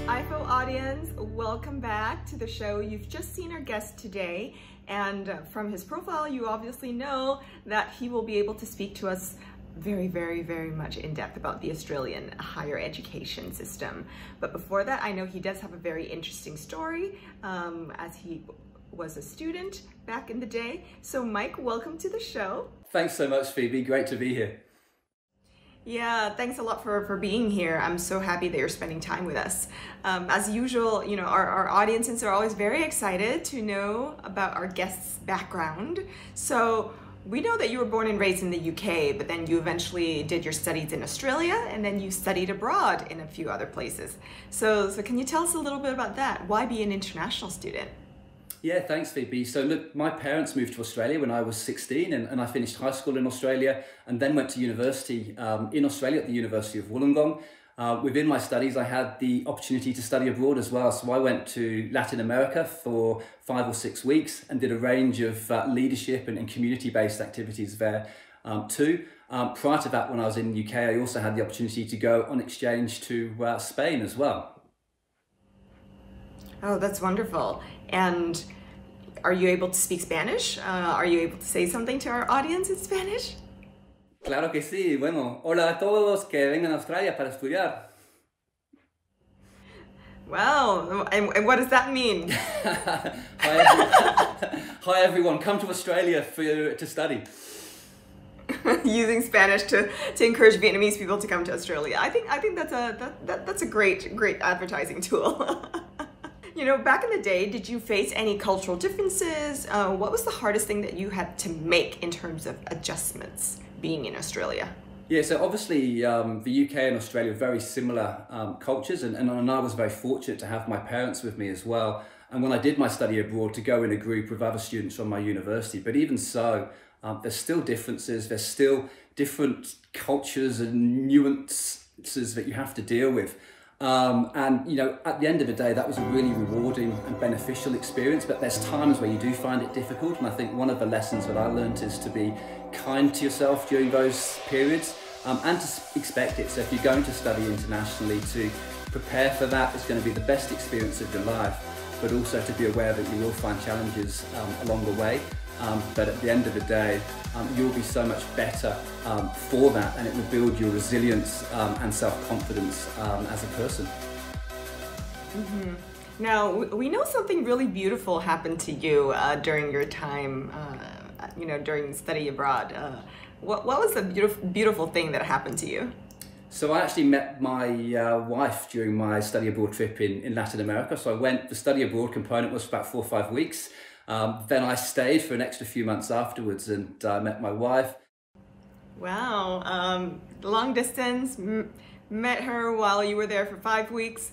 IFO audience, welcome back to the show. You've just seen our guest today, and from his profile you obviously know that he will be able to speak to us very much in depth about the Australian higher education system. But before that, I know he does have a very interesting story as he was a student back in the day. So Mike, welcome to the show. Thanks so much, Phoebe. Great to be here. Yeah, thanks a lot for being here. I'm so happy that you're spending time with us. As usual, you know, our audiences are always very excited to know about our guest's background. So we know that you were born and raised in the UK, but then you eventually did your studies in Australia, and then you studied abroad in a few other places. So can you tell us a little bit about that? Why be an international student? Yeah, thanks, Phoebe. So look, my parents moved to Australia when I was 16, and I finished high school in Australia and then went to university in Australia at the University of Wollongong. Within my studies, I had the opportunity to study abroad as well. So I went to Latin America for 5 or 6 weeks and did a range of leadership and community-based activities there too. Prior to that, when I was in the UK, I also had the opportunity to go on exchange to Spain as well. Oh, that's wonderful. And are you able to speak Spanish? Are you able to say something to our audience in Spanish? Claro que sí. Bueno, hola a todos que vengan a Australia para estudiar. Wow, and what does that mean? Hi everyone, come to Australia to study. Using Spanish to encourage Vietnamese people to come to Australia. I think that's a great advertising tool. You know, back in the day, did you face any cultural differences? What was the hardest thing that you had to make in terms of adjustments being in Australia? Yeah, so obviously the UK and Australia are very similar cultures, and I was very fortunate to have my parents with me as well. And when I did my study abroad, to go in a group with other students from my university. But even so, there's still differences, there's still different cultures and nuances that you have to deal with. And you know, at the end of the day, that was a really rewarding and beneficial experience, but there's times where you do find it difficult, and I think one of the lessons that I learned is to be kind to yourself during those periods, and to expect it. So if you're going to study internationally, to prepare for that. It's going to be the best experience of your life, but also to be aware that you will find challenges along the way. But at the end of the day, you'll be so much better for that, and it will build your resilience and self-confidence as a person. Mm-hmm. Now, we know something really beautiful happened to you during your time, you know, during study abroad. What was the beautiful thing that happened to you? So I actually met my wife during my study abroad trip in Latin America. So I went, the study abroad component was about 4 or 5 weeks. Then I stayed for an extra few months afterwards, and I met my wife. Wow, long distance, met her while you were there for 5 weeks,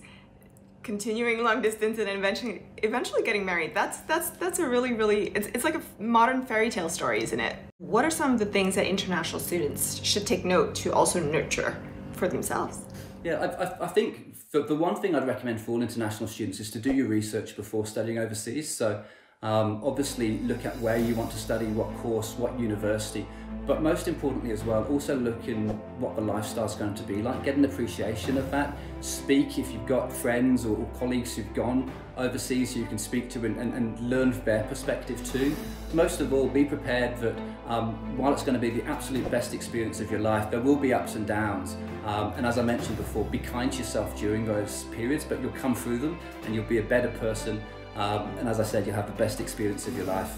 continuing long distance, and eventually getting married. That's a really, it's like a modern fairy tale story, isn't it? What are some of the things that international students should take note to also nurture for themselves? Yeah, I think the one thing I'd recommend for all international students is to do your research before studying overseas. So obviously look at where you want to study, what course, what university, but most importantly as well, also look in what the lifestyle is going to be like. Get an appreciation of that. Speak if you've got friends or colleagues who've gone overseas who you can speak to and learn their perspective too. Most of all, be prepared that while it's going to be the absolute best experience of your life, there will be ups and downs. And as I mentioned before, be kind to yourself during those periods, but you'll come through them and you'll be a better person. And as I said, you'll have the best experience of your life.